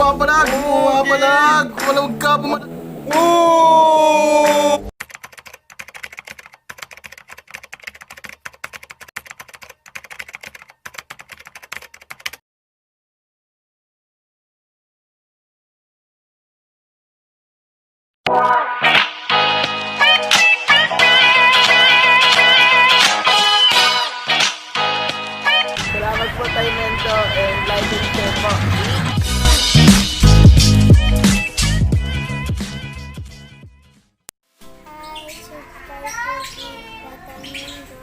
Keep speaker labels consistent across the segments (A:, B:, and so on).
A: pumapalag! Pumapalag! Walang ka pumapalag!
B: Salamat po tayo Mento and like and share po.
C: Hi, subscribe po si Batang Mundo.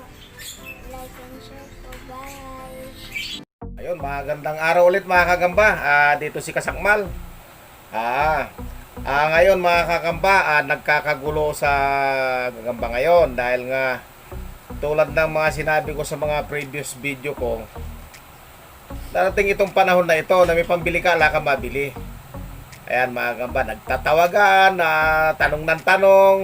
C: Like and share po. Bye!
D: Ayun, magandang araw ulit mga kagamba. Dito si Kasakmal. Ngayon mga kagamba, nagkakagulo sa gagamba ngayon dahil nga tulad ng mga sinabi ko sa mga previous video ko, darating itong panahon na ito na may pambili ka, wala kang mabili. Ayan mga kagamba, nagtatawagan, tanong ng tanong,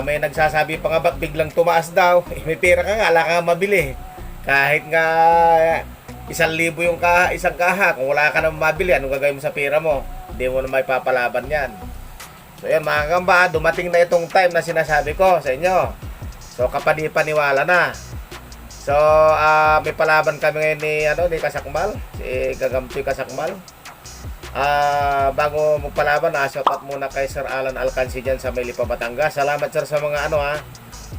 D: may nagsasabi pa nga ba't biglang tumaas daw. May pera ka nga, wala kang mabili. Kahit nga 1,000 yung isang kaha, kung wala ka nang mabili, anong gagawin mo sa pera mo? Hindi mo na may papalaban yan. So yan mga kagamba, dumating na itong time na sinasabi ko sa inyo. So kapani-paniwala na. So may palaban kami ngayon ni Kasakmal, si Gagamtoy Kasakmal. Bago magpalaban, shout out muna kay Sir Alan Alcansi dyan sa Maylipa, Batangas. Salamat sir sa mga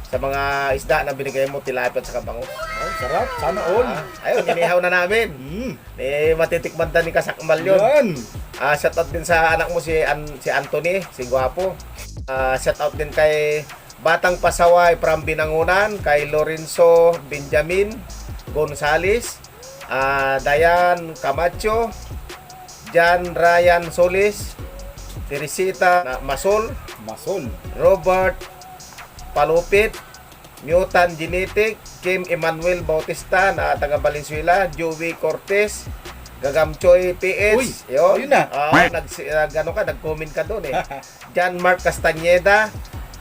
D: sa mga isda na binigay mo, tilapia at saka bango.
A: Ay, sarap! Sana all!
D: Ayun, inihaw na namin. Matitikman din ni Kasakmal yun.
A: Yan!
D: Shout out din sa anak mo si Anthony, si Guapo. Shout out din kay Batang Pasaway from Binangunan, kay Lorenzo Benjamin Gonzales, Dayan Camacho, Jan Ryan Solis, Teresita Masol, Robert Palupit, Mutant Genetic, Kim Emmanuel Bautista na taga Valenzuela, Joey Cortez, Gagamchoy PH.
A: Uy, yun na.
D: Nag-comment ka doon John Mark Castañeda,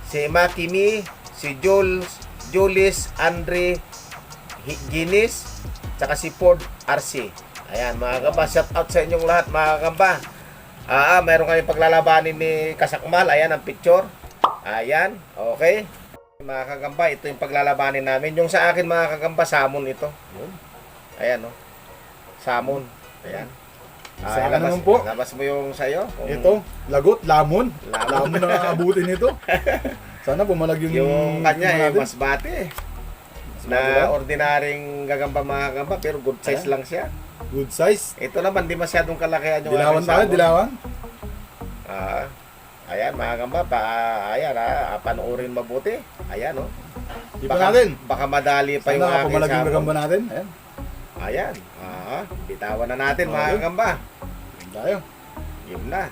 D: si Makimi, si Julis Andre Ginis, tsaka si Ford RC. Ayan mga kamba, shout out sa inyong lahat mga kamba. Mayroon kami paglalabanin ni Kasakmal. Ayan ang picture. Ayan, okay. Mga kagamba, ito yung paglalabanin namin. Yung sa akin mga kagamba, salmon ito. Ayan salmon. Ayan.
A: Sa akin naman po.
D: Labas mo yung sayo.
A: Ito, lagot, lamon. Lamon na nakakabuti nito. Sana pumalag
D: Yung kanya
A: natin.
D: mas bate. Na ordinaryong gagamba mga kagamba, pero good size lang siya.
A: Good size.
D: Ito naman, di masyadong kalakihan yung
A: Dilawan
D: aking
A: tayo,
D: salmon.
A: dilawan.
D: Ayan mga kamba, panoorin mabuti. Ayan
A: Di pa natin.
D: Baka madali pa yung
A: Sana
D: aking
A: pumalag yung
D: salmon.
A: gagamba natin. Ayan.
D: Ayan. Bitawan na natin
A: Okay.
D: mga kamba.
A: Ayan tayo.
D: Yun na.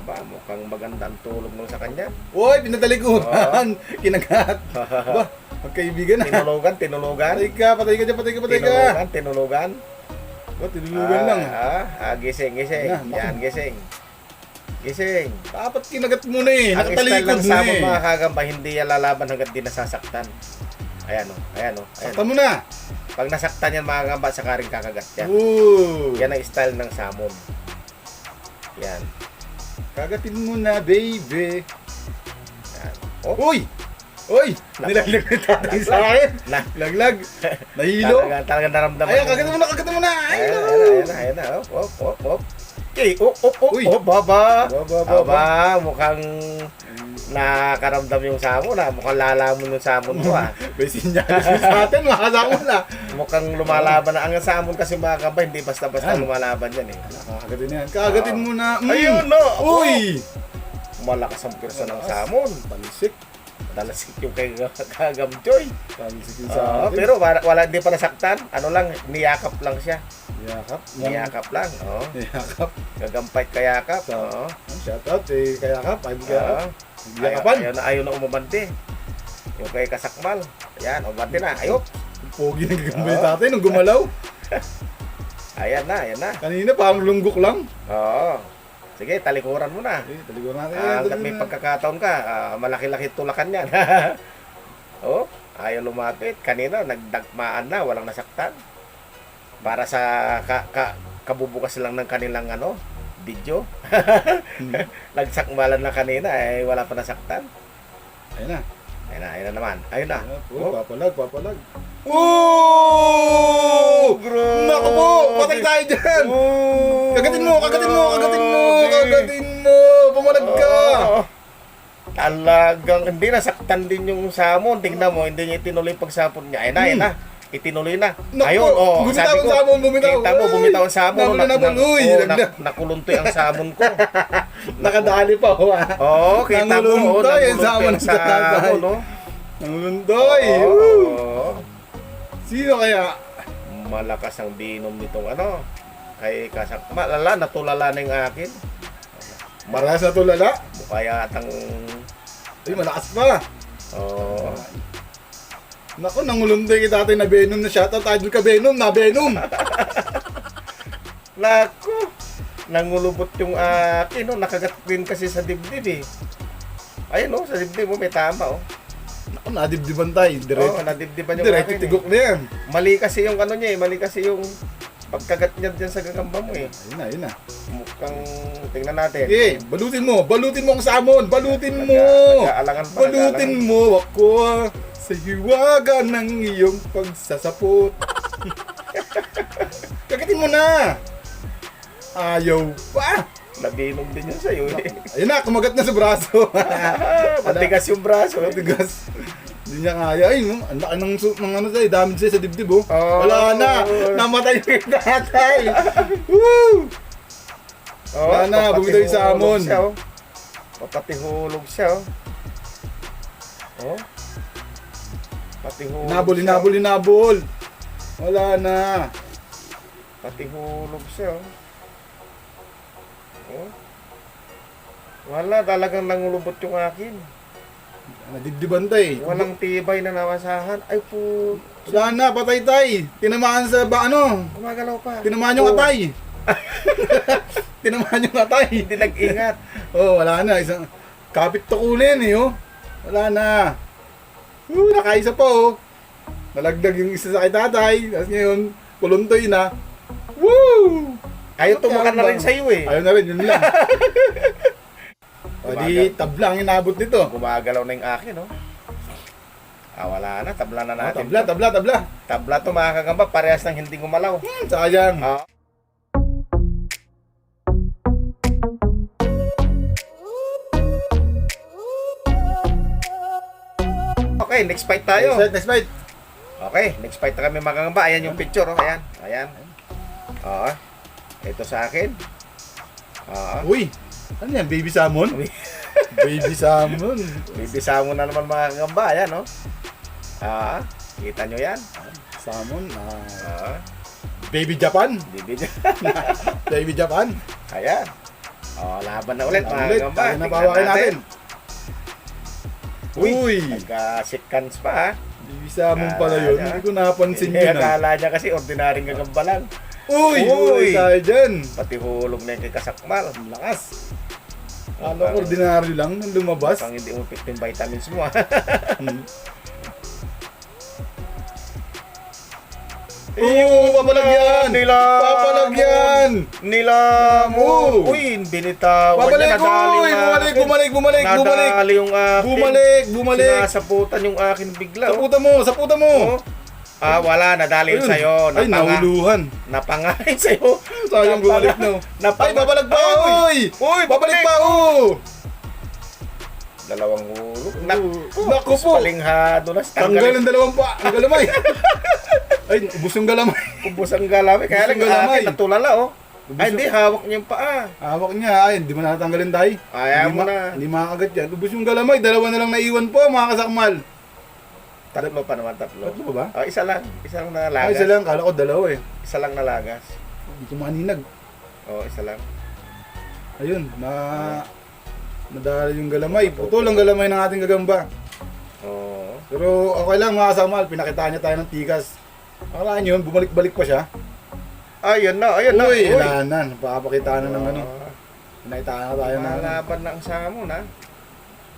D: Mukhang maganda ang tulog mo sa kanya.
A: Uy, pinatalikuran. Kinagat. Ba, magkaibigan na.
D: Tinulugan.
A: Patay ka dyan.
D: Tinulugan.
A: Ba, tinulugan lang.
D: Gising.
A: Yan,
D: Yan, gising.
A: Dapat kinagat mo na
D: Ang style
A: Nakatalikod
D: ng
A: na
D: sabon mga kagamba, hindi yan lalaban hanggang di nasasaktan. Ayan.
A: Sakta mo na.
D: Pag nasaktan yan mga kagamba, saka rin kakagat yan.
A: Ooh.
D: Yan ang style ng salmon. Yan.
A: Kagatin mo na, baby.
D: Yan.
A: Uy! Nilaglag na tatay sa akin. Laglag. Nahilo.
D: Talagang naramdaman.
A: Ayan, kagatin mo na.
D: Ayan na. Op.
A: Uy.
D: Baba.
A: Baba.
D: Mukhang nakaramdam yung salmon Mukhang lalamon yung salmon ko
A: May sinyalis sa atin, makasama na.
D: Mukhang lumalaban na. Ang salmon kasi mga kamba, hindi basta-basta
A: Yan.
D: lumalaban yan
A: Kagatin yan. Kagatin mo na.
D: Ayun
A: Uy!
D: Malakas ang pirsa ng salmon.
A: Balisik.
D: Dalasik yung kay Kagamchoy.
A: Balisik yung sa atin.
D: Pero hindi pa nasaktan. Niyakap lang siya.
A: Yakap.
D: Niyakap lang.
A: Yakap.
D: Gagampay kayakap.
A: Shoutout kay Yakap. Ay, Yakap. Yakapan.
D: Ayaw na umabante. Yung kay Kasakmal. Ayan, umabante na. Ayop.
A: Pogi ng gagambay tatay nung gumalaw.
D: Ayan na.
A: Kanina parang lunggok lang.
D: Oo. Sige, talikuran mo na.
A: Taligo natin.
D: Hanggat may pagkakataon ka, malaki-laki tulakan yan. Ayaw lumapit. Kanina, nagdagmaan na, walang nasaktan. Para sa kabubukas lang ng kanilang video. Nagsakmalan na kanina, wala pa nasaktan.
A: Ayun na.
D: Ayun na naman. Ayun na.
A: Oh, papalag. Oh!
D: Grabe.
A: Naku po! Patay tayo dyan!
D: Oh,
A: Kagatin mo!
D: grabe.
A: Pumalag ka!
D: Oo. Talagang hindi nasaktan din yung samon. Tingnan mo, hindi niya itinuloy yung pagsapon niya. Ayun na. Itinuloy na.
A: Naku,
D: Ayun,
A: bumitaw ang samon, bumitaw.
D: Kita mo, bumitaw ang samon.
A: Nabulunabul, uy, nagda-
D: Nakuluntoy ang samon ko.
A: Nakadali pa ho ah.
D: Oo, kita mo.
A: Nanguluntoy ang samon ng tatay.
D: no?
A: Nanguluntoy!
D: Oo.
A: Sino kaya?
D: Malakas ang binom nitong kay Kasak. Malala, natulala na yung akin.
A: Maras na tulala?
D: Mukha yatang...
A: Ay, malakas pa.
D: Oo.
A: Naku, nanguluntoy kita tatay na Venom na shoutout. Idol ka Venom, na Venom.
D: Naku, nangulubot yung akin, nakagat din kasi sa dibdib eh. Ayun sa dibdib mo may tama
A: Naku, nadibdiban tayo. Diretso.
D: Nadibdiban yung
A: Diretso
D: akin
A: tigok na yan.
D: Mali kasi yung niya mali kasi yung pagkagat niya dyan sa gagamba mo eh.
A: Ayun na.
D: Mukhang, tingnan natin.
A: Balutin mo ang samon, balutin mo.
D: Nag-aalangan pa.
A: Balutin mo ako sa hiwaga ng iyong pagsasapot. Kagatin mo na. Ayaw pa.
D: Nabinom din yun sa'yo eh.
A: Ayun na, kumagat na sa braso.
D: Matigas yung braso eh.
A: Matigas. Hindi niya kaya. Ay, no? Ang laki ng sa'yo, damage sa'yo sa dibdib oh.
D: Oh.
A: Wala na. Namatay yung tatay. Woo! Wala na, bumitaw yung samon.
D: Papatihulog siya Patihulog
A: Hinabol. Wala na.
D: Patihulog siya Wala, talagang nangulubot yung akin.
A: Nadibdiban tayo.
D: Walang tibay na nawasahan. Ay po.
A: Wala na, patay tayo. Tinamaan sa
D: Gumagalaw pa.
A: Tinamaan yung atay. Tinamaan yung atay.
D: Hindi nag-ingat.
A: Wala na. Isang kapit tukulin Wala na. Nakaisa pa Nalagdag yung isa sa kay tatay. Tapos ngayon, kuluntoy na. Woo!
D: Ayaw tumakan na rin sa'yo eh.
A: Ayaw na rin, yun lang. Di tabla ang inabot nito.
D: Gumagalaw na yung akin wala na. Tabla na natin.
A: Tabla.
D: Tabla to mga kagamba. Parehas ng hindi gumalaw.
A: Sayang.
D: Okay, next fight tayo.
A: Next fight.
D: Okay, next fight na kami mga kagamba. Ayan yung picture Ayan. Ito sa akin.
A: Uy, ano yan? Baby salmon? Baby salmon.
D: Baby salmon na naman mga kagamba. Ayan kita nyo yan.
A: Salmon. Baby Japan. Baby Japan.
D: Ayan. Laban na ulit mga kagamba.
A: Kaya napawakin natin. Uy!
D: Nagka-seconds pa
A: Baby salmon pala yun. Hindi ko napansin yun.
D: Akala niya kasi ordinaryong gagamba lang.
A: Uy! Tayo dyan.
D: Pati hulog na yung kay Kasakmal.
A: Ang lakas. Ano, ordinary lang nung lumabas.
D: Pang hindi umipit yung vitamins mo
A: Papalagyan! Papalagyan!
D: Nila mo! Uy, binitawan niya.
A: Bumalik!
D: Nadali yung akin.
A: Bumalik!
D: Sinasaputan yung akin bigla.
A: Saputa mo!
D: Wala, nadali yung sa'yo.
A: Ay, nahuluhan.
D: Napangain sa'yo.
A: Sayang bumalik na. Ay, babalag pa! Uy! Babalik pa!
D: Dalawang hulog.
A: Naku po!
D: Palinghado na.
A: Tanggal ang dalawang pa! Ang galamay! Ay, ubos yung galamay.
D: Ubos ang galamay. Kaya lang akin natulala Ay, hindi. Hawak niya yung paa.
A: Hawak niya. Ay, hindi mo natanggalin tayo.
D: Ayaw mo na.
A: Hindi makakagat yan. Ubos yung galamay. Dalawa na lang naiwan po, mga kasakmal.
D: Tatlo pa naman, tatlo.
A: Tatlo ba?
D: Isa lang. Isa lang nalagas.
A: Ay, isa lang. Kala ko dalawa eh.
D: Isa lang nalagas.
A: Hindi ko maninag.
D: Isa lang.
A: Ayun, nadali yung galamay. Putol ang galamay ng ating gagamba. Pero okay lang mga kasakmal. Pinakitaan niya tayo ng tikas. Akalaan yun, bumalik-balik pa siya.
D: Ayun na.
A: Uy, wala na. Napapakita na ng Pinaitaan na tayo na.
D: Nalaban na ang samon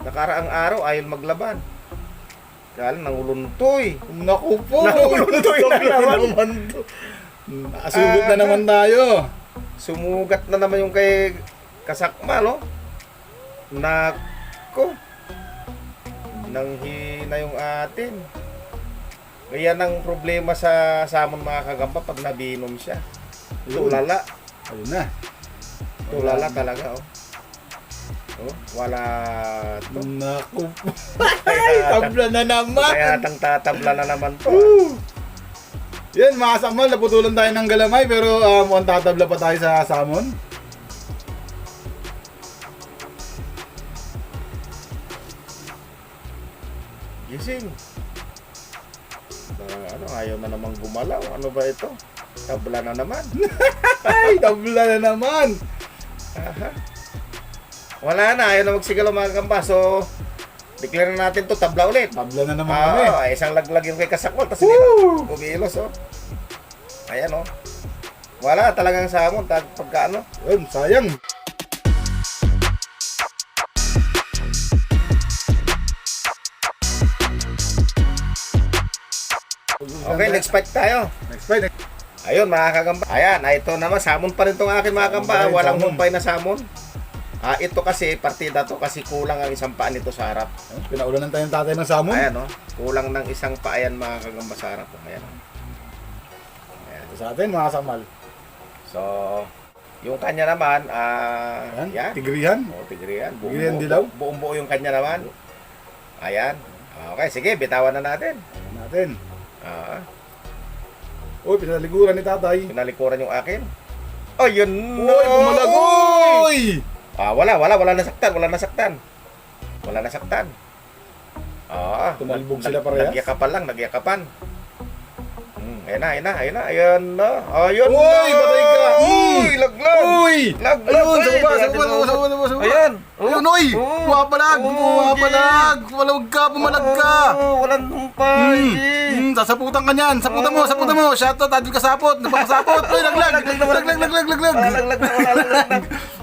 D: Nakaraang araw ayaw maglaban. Kaya lang nanguluntoy.
A: Naku po!
D: Nanguluntoy na naman.
A: Nakasugod na naman tayo.
D: Sumugat na naman yung kay Kasakmal, no? Nako. Nanghina yung atin. Kaya ang problema sa samon mga kagamba pag nabinom siya. Tulala.
A: Ayun na.
D: Tulala talaga, oh. Oh, wala to.
A: Naku. Ay, tabla na naman.
D: Kaya tang tatabla na naman to.
A: Yan, mga kasakmal, naputulan tayo ng galamay pero mukhang tatabla pa tayo sa salmon.
D: Gising. Ano, ayaw na namang gumalaw. Ano ba ito? Tabla na naman.
A: Ay, tabla na naman.
D: Aha. Wala na, ayaw na magsigalaw mga kagamba. So, declare na natin to, tabla ulit.
A: Tabla na naman kami.
D: Isang laglag yung kay Kasakmal, tapos hindi na bumilos, oh. Ayan, oh. Wala talagang samon, pagka ano.
A: Yun, sayang.
D: Okay, next fight tayo.
A: Next fight.
D: Ayun, mga kagamba. Ayan, ito naman, samon pa rin itong akin mga kagamba.
A: Samon pa rin,
D: Walang
A: samon.
D: humpay na samon. Ito kasi, partida to kasi kulang ang isang paa nito sa harap.
A: Pinaulanan tayo ng tatay ng salmon.
D: Ayan, oh. Kulang ng isang paa yan mga kagamba sa harap. Oh. Ayan, oh.
A: Ito sa atin, mga kasakmal.
D: So, yung kanya naman,
A: Ayan,
D: yan.
A: tigrihan.
D: Oh, tigrihan.
A: Tigrihan dilaw.
D: Buong buo yung kanya naman. Ayan. Okay, sige, bitawan na natin.
A: Ayan natin.
D: Ah,
A: Uy, pinaliguran ni tatay.
D: pinalikuran yung akin. Oh, yun.
A: Uy, bumalag. Uy!
D: Wala nasaktan. Wala nasaktan.
A: Tumalbog sila parehas.
D: Nagyakapan. Ayun na. Ayun na. Ayun na.
A: Uy, patay ka.
D: Uy, laglag.
A: Uy!
D: Laglag.
A: Ayun, sa baba.
D: Ayan.
A: Ayun, uy! Pumapalag! Pumapalag! Pumalag ka!
D: Walang humpay.
A: Sasaputan ka niyan! Saputan mo! Shoutout! Adil ka sapot! Napakasapot! Uy, laglag! Laglag!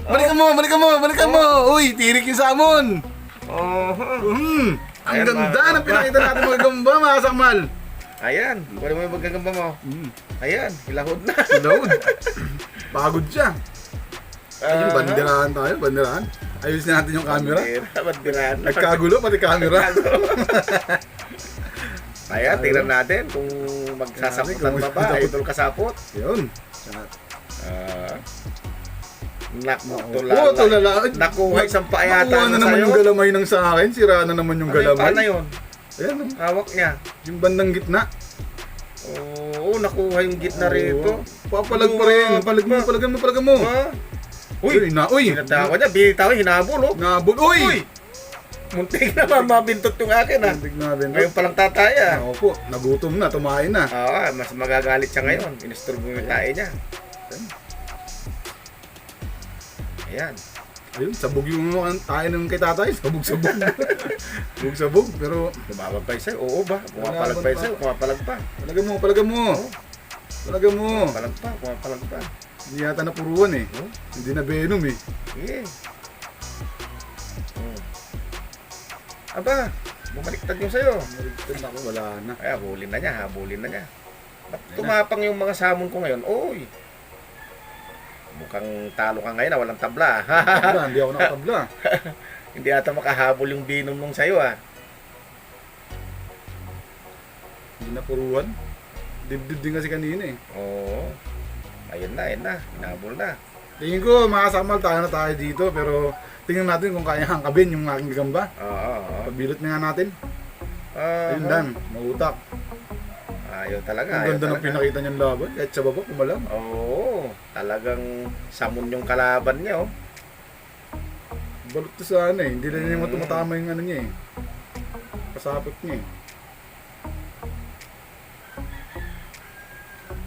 A: Balikan mo! Uy, tirik yung salmon! Ang
D: Ayan,
A: ganda
D: mga
A: ng pinakita natin mga gamba, mga kasakmal!
D: Ayan. Pwede mo yung magagamba mo. Ayan. Hilahod na.
A: Load! Pagod siya! Ayun, banderahan tayo, banderahan. Ayusin natin yung camera.
D: Bandirahan.
A: Nagkagulo pati camera.
D: Ayan, tingnan natin kung magsasaputan pa ba. Idol kasapot.
A: Yun.
D: Tulala. Nakuha isang paayata
A: Nakuha na naman yung galamay ng sa akin. Sira na naman yung galamay.
D: Paano yun?
A: Ayan,
D: Hawak niya.
A: yung bandang gitna.
D: Oo, nakuha yung gitna rito.
A: Papalag pa rin. Palagan mo.
D: Ha? Uy,
A: Uy!
D: sinatawa niya. Binitaw, hinabol, oh.
A: Nabot. Uy!
D: Muntik na mabintot yung akin, ha.
A: Muntik na bento.
D: Ngayon palang tataya.
A: Ako po, nagutom na, tumain na.
D: Mas magagalit siya ngayon. Inisturbo yung tae niya. Ayan.
A: Ayun, sabog yung tayo ng kay tatay. Sabog-sabog. Sabog-sabog, pero
D: Lumabag pa sa'yo. Oo ba? Pumapalag pa sa'yo. Pumapalag pa.
A: palagan mo.
D: Pumapalag pa.
A: Hindi yata napuruan eh. Hindi na venom eh.
D: Sige. Aba, bumaliktad yung sa'yo.
A: Maligtad ako, wala na.
D: Ay, habulin na niya. Ba't tumapang yung mga samon ko ngayon? Oy! Mukhang talo ka ngayon, walang tabla.
A: Tabla, hindi ako nakatabla.
D: Hindi ata makahabol yung binom nung sa'yo, ah.
A: Hindi napuruan. Dibdib din kasi kanina eh.
D: Oo. Ayun na. Hinabol na.
A: Tingin ko, makasakmal tayo na tayo dito, pero tingnan natin kung kaya hangkabin yung aking gagamba.
D: Oo.
A: Pabilot na nga natin. Ayun lang, mautak.
D: Ayaw talaga.
A: Ang ganda ng pinakita niyang laban, kahit sa baba, kumalang.
D: Oo. Talagang samon yung kalaban niya, oh.
A: Balot to sa ano eh, hindi na niya tumatama yung ano niya eh. Pasapot niya eh.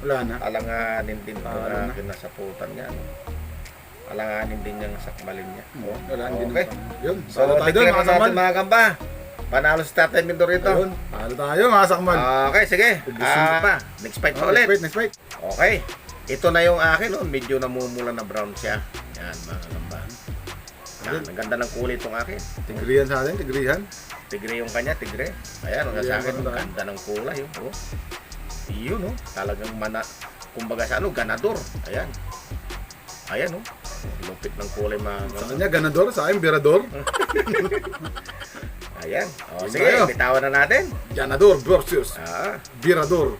A: Wala na.
D: Alanganin din ito
A: Wala
D: na
A: na.
D: kinasaputan niya. No? Alanganin din niyang sakmalin niya.
A: Wala, hindi
D: Okay.
A: na. Yun,
D: So,
A: talo tayo doon,
D: declare
A: mga
D: na natin
A: sakmal.
D: mga kamba. Panalo si Tatay Mindor rito.
A: Ayun, talo tayo, mga sakmal.
D: Okay, sige.
A: Gusto mo
D: Next fight pa
A: Oh,
D: ulit.
A: next fight.
D: Okay. Ito na yung akin. Oh. Medyo namumula na brown siya. Yan, mga kamba. Ang ganda ng kulay itong akin.
A: Tigrihan sa atin, tigrihan.
D: Tigre yung kanya, tigre. Ayan, ang sa akin,
A: Tigre,
D: ang ganda ng kulay. Oh. Yun, oh. Talagang kumbaga sa ganador. Ayan. Ayan, oh. Lupit ng kulay mga
A: Sa
D: kagamba.
A: kanya, ganador. Sa akin, birador.
D: Ayan. O,
A: Yun
D: sige,
A: tayo.
D: bitawan na natin.
A: Ganador versus
D: Ah,
A: birador.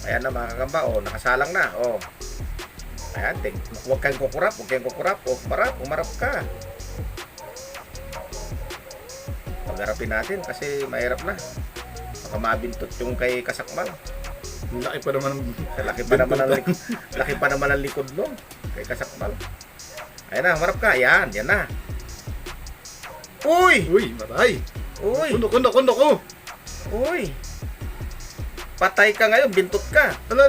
D: ayan na mga kagamba. O, nakasalang na. O. Ayan, huwag kayong kukurap. Huwag kayong kukurap. O, umarap ka. Pagharapin natin kasi mahirap na. Baka mabintot yung kay Kasakmal.
A: Ang laki pa naman.
D: Laki pa naman ang likod mo kay Kasakmal. Ayan na, umarap ka. Ayan, yan na. Uy!
A: Uy, matay.
D: Uy!
A: Kundo ko.
D: Uy! Patay ka ngayon, bintot ka.
A: Ala.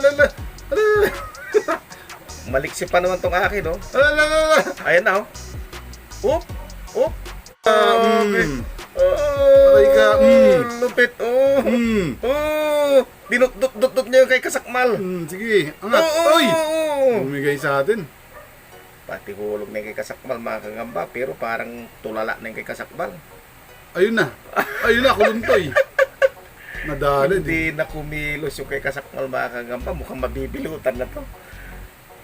D: Maliksi pa naman tong akin, oh.
A: Ala.
D: Ayan na, oh. Oop! Oop!
A: Patay ka.
D: Lupit, oh. Oh! Dinut-dut-dut niya yung kay Kasakmal.
A: Sige, angat. Uy! Bumigay sa atin.
D: Pati hulog na yung kay Kasakmal, mga kagamba. Pero parang tulala na yung kay Kasakmal.
A: Ayun na, kuluntoy. Nadali.
D: Hindi na kumilos yung kay Kasakmal, mga kagamba. Mukhang mabibilutan na to.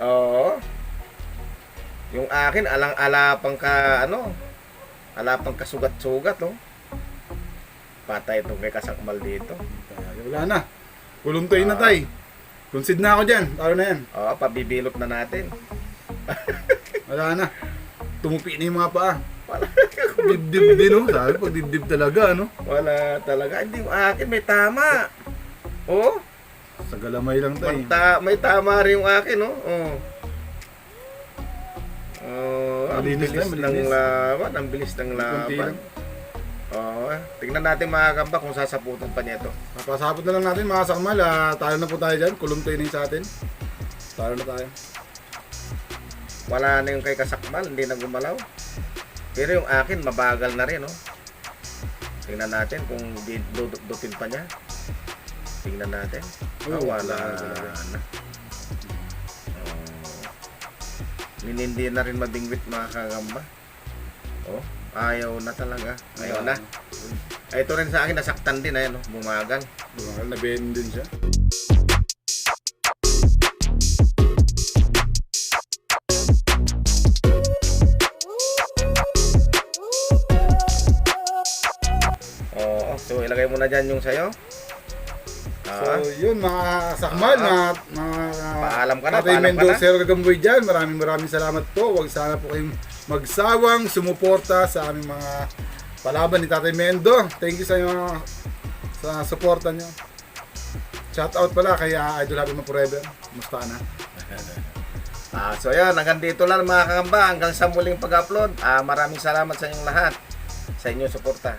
D: Oo. Yung akin, alang-alapang ka, alapang kasugat-sugat, oh. Patay itong kay Kasakmal dito.
A: Wala na. Kuluntoy na tay. Concede na ako dyan. Taro na yan.
D: Oo, pabibilot na natin.
A: Wala na. Tumupi na yung mga paa.
D: Wala.
A: Dibdib din, no? Sabi, pag dibdib talaga, no?
D: Wala talaga. Hindi yung akin, may tama. Oh,
A: Sa galamay lang tay.
D: may tama rin yung akin, oh. Oh. Oh, ang
A: Malinis
D: bilis
A: na,
D: ng
A: malinis.
D: laban. Ang bilis ng
A: Kunti
D: laban.
A: lang.
D: Oo, tingnan natin mga kamba kung sasaputan pa niya ito.
A: Papasapot na lang natin mga sakmal. Tayo na po tayo dyan. Kuluntoy na yung sa atin. Tayo na tayo.
D: Wala na yung kay Kasakmal, hindi na gumalaw. Pero yung akin, mabagal na rin, oh. Tingnan natin kung dudutin pa niya. Tingnan natin.
A: Oo,
D: Wala
A: wala.
D: na. Hindi na rin mabingwit mga kagamba. Oh, ayaw na talaga. Ayaw na. Ito rin sa akin, nasaktan din, ayan, oh. Bumagal.
A: Bumakal na Ben din siya.
D: Oo, so ilagay mo na dyan yung sayo.
A: So yun mga sakmal, mga
D: Paalam ka na,
A: Tatay
D: paalam ka na.
A: Mendoza Gagamboy dyan. Maraming salamat po. Huwag sana po kayong magsawang sumuporta sa aming mga palaban ni Tatay Mendo. Thank you sa inyo sa suporta nyo. Shout out pala kay Idol Happy Man Forever. Musta na?
D: So yan, hanggang dito lang mga kakamba. Hanggang sa muling pag-upload. Maraming salamat sa inyong lahat sa inyong suporta.